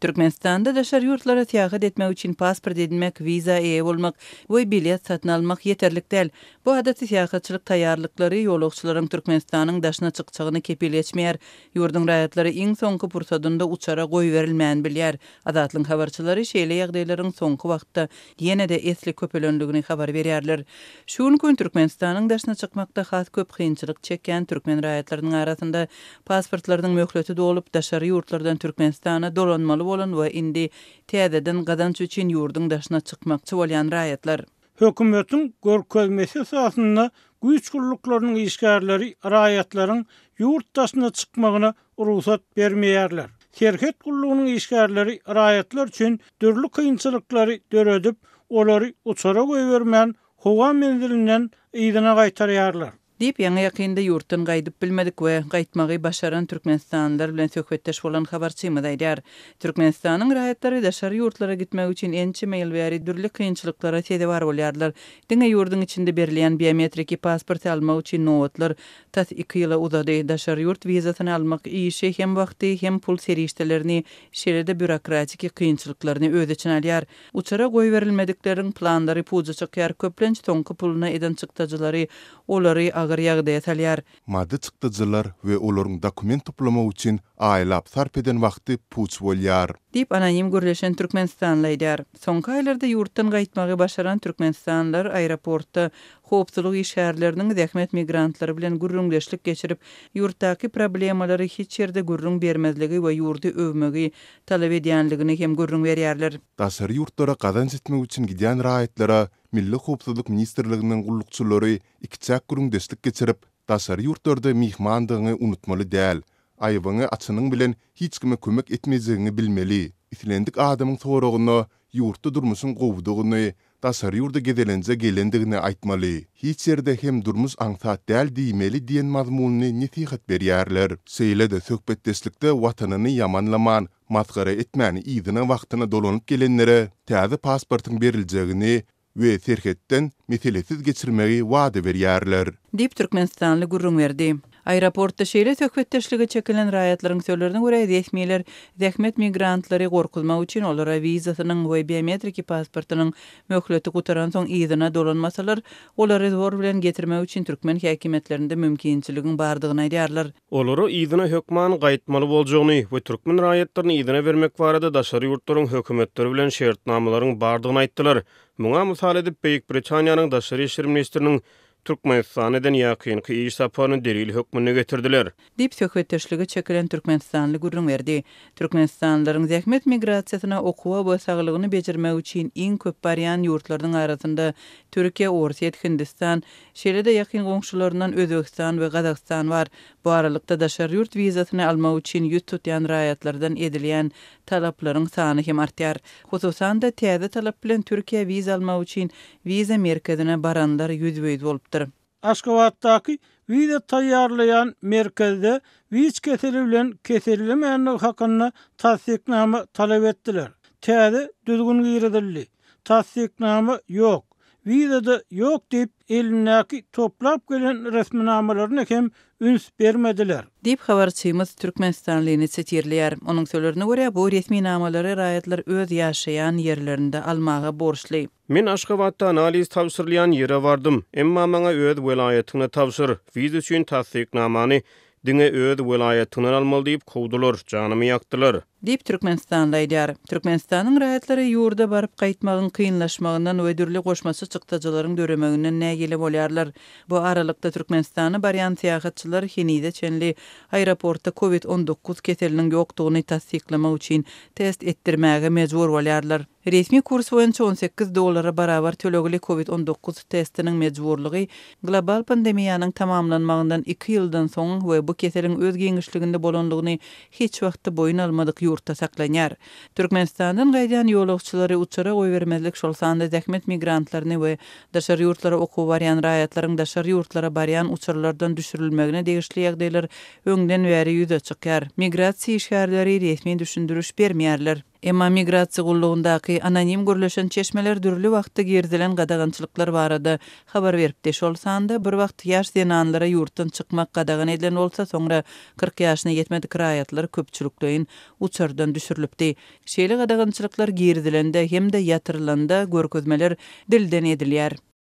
Türkmenistanda daşar yurtlara seyahat etmek için pasport edinmek, viza eye olmak we bilet satın almak yeterlik değil. Bu adaty seyahatçylyk taýýarlykları ýolagçylaryň Türkmenistanyň daşyna çykjagyny kepil etmeýär. Ýurdun raýatlary iň soňky pursatynda uçara goýberilmän bilýär. Adatlyň habarçylary şeýle ýagdaýlaryň soňky wagtda ýene-de esli köpelendigini habar berýärler. Şuň gün Türkmenistanyň daşyna çykmakda has köp kynçylyk çeken türkmen raýatlarynyň arasynda pasportlarynyň möhleti dolup daşary ýurtlardan Türkmenistana dolanmaly bolan we indi täzeden gadanç üçin ýurdun daşyna çykmakçy bolýan raýatlar. Hökümetiň görkezmesi esasında güýç guruluklarynyň işgärleri raýatlaryň ýurt daşyna çykmagyna ruhsat bermeýärler. Şerket gurulugynyň işgärleri raýatlar üçin dürli kynçylyklary döredip, olary uçara goýbermän howa menzilinden ýygyna gaýtarýarlar. Dip ýa-ni ýakynda ýurtdan gaýdyp bilmedik we gaýtmagy başaran türkmenistanlylar bilen söhbetdeş bolan habarçymyz aýdýar. Türkmenistanyň raýatlary daşary ýurtlara gitmek üçin ençe meýil bäri dürli kynçylyklara sedebar bolýarlar. Diňe ýurdun içinde berilen biometrik pasport almak üçin nowatlar tas 2 ýyla uzady. Daşary ýurt wizasyny almak işe hem wagty hem pul serişdelerini şeýle bürokratik kynçylyklaryny öz içine alýar. Uçara goýberilmedikleriň planlary puza çykýar. Köplenç soňky puluna eden çykdyjylary olary agar ýagdaýa salýar. Maddi çykdyjylar we olaryň dokument toplamak üçin aýlap sarp eden wagty puç bolýar. Dip anonim gürleşen Türkmenistanly aýdýar. Soňky aýlarda ýurtdan gaýtmagy başaran türkmenistanlylar aeroportda howpsuzlyk işgärleriniň zähmet migrantlary bilen gürrüňleşlik geçirip ýurtdaky problemalary hiç ýerde gürrüň bermezligi we ýurdy övmegi talap edýänligini hem gürrüň berýärler. Daşary ýurtlara gadanç etmek üçin gidýän raýatlara Milli Howpsuzlyk Ministrliginiň gullukçylary ikçak gürrüňdeşlik geçirip daşary ýurtlarda mihmandygyny unutmaly däl. Aýbyňy açynyň bilen hiç kime kömek etmezligini bilmeli. Islendik adamyň soragyny, ýurtda durmuşyň gowdugyny, daşary ýurda gedelenje gelendigini aýtmaly. Hiç ýerde hem durmuş aňsat däl diýmeli diýen mazmuny nesihat berýärler. Şeýle-de söhbetdeşlikde watanyny ýamanlaman, maskara etmäni ýygyna wagtyna dolanyp gelenlere täze pasportyň beriljegini we serhetden meselesiz geçirmegi wada berýärler. Dip Türkmenistanly gurrun berdi. Aeroportda şeýle söhbetdeşligi çekilen raýatlaryň söýlerine görä resmiýetler zähmet migrantlary gorkulmak üçin olara wizasynyň we biometrik pasportynyň möhleti gutaran soň ýygyna dolanmasalar, olary zor bilen getirmek üçin türkmen häkimetlerinde mümkinçiligiň bardygyny aýdýarlar. Olary ýygyna hökman gaýtmaly boljagyny we türkmen raýatlaryny ýygyna bermek barada daşary ýurtlaryň hökümetleri bilen şertnamalaryň bardygyny aýtdylar. Muňa mysal edip Beýik Britaniýanyň daşary işler ministriniň Türkmenistanyň ýakynky iş saparyny delil hökmüne getirdiler. Dip söhbetdeşligi çekilen Türkmenistanly gurrun berdi. Türkmenistanlylaryň zähmet migrasiýasyna okuwa we saglygyny bejirmek üçin iň köp barýan ýurtlaryň arasynda Türkiýe, Orsiýet, Hindistan, şeýle-de ýakyn goňşularyndan Özbegistan we Gazakistan bar. Bu aralykda daşary ýurt wizasyny almak üçin ýüz tutýan raýatlardan edilýän talaplaryň sany hem artýar. Hususan da täze talap bilen Türkiýe wiza almak üçin wiza merkezine baranlar ýüzbeýiz bolupdyr. Aşgabatdaky wiza taýýarlayan merkezde wiz keseli bilen keserilmeýän hakyna tasdiknama talap etdiler. Täze düzgün giredildi. Tasdiknama ýok. Wizada ýok diýip elindäki toplap gelen resminamalaryny hem üns bermediler. Dip habarçymyz Türkmenistanlyny setirlýär. Onuň söýlerine görä bu resminamалary raýatlar öz ýaşaýan ýerlerinde almaga borçly. Men Aşgabatda analiz tapşyrylýan ýere bardym. Emma maňa öz welaýatyny tapşyr. Wiza üçin tasdiknamany diňe öz welaýatyny almaly diýip kowdular, janymy ýakdylar. Dip Türkmenistanly aýdýar. Türkmenistanyň raýatlary ýurda baryp gaýtmagyň kynlaşmagyndan we dürli goşmasy çykdyjylaryň döremeginden nägile bolýarlar. Bu aralykda Türkmenistany barýan seýahatçylar Hinide çenli aeroportda COVID-19 keseliniň ýokdugyny tasdiklamak üçin test etdirmäge mejbur bolýarlar. Resmi kurs boýunça $18 barabar tölegli COVID-19 testiniň mejburlygy global pandemiýanyň tamamlanmagyndan 2 ýyldan soň we bu keseliň öz giňişliginde bolanlygyny hiç wagtda boyun almadyk ýurtda saklanýar. Türkmenistandan gaýdan ýolagçylary uçara goýbermezlik şolsanda zähmet migrantlaryny we daşary ýurtlara okuw barýan raýatlaryň daşary ýurtlara barýan uçurlardan düşürilmegine degişli ýagdaýlar öňden bäri ýüze çykýar. Migrasiýa işgärleri resmi düşündürüş bermeýärler. Emma migrasiya gulluğundaky anonim gürleşen çeşmeler dürlü wagtda girdilen gadagançylyklar barada habar berip deş bolsanda, bir wagt ýaş zenanlara ýurtdan çykmak gadagan edilen bolsa, soňra 40 ýaşyna ýetmedik raýatlar köpçülükdeýin uçurdan düşürilipdi. Şeýle gadagançylyklar girdilende hem de ýatyrylanda görkezmeler dilden edilýär.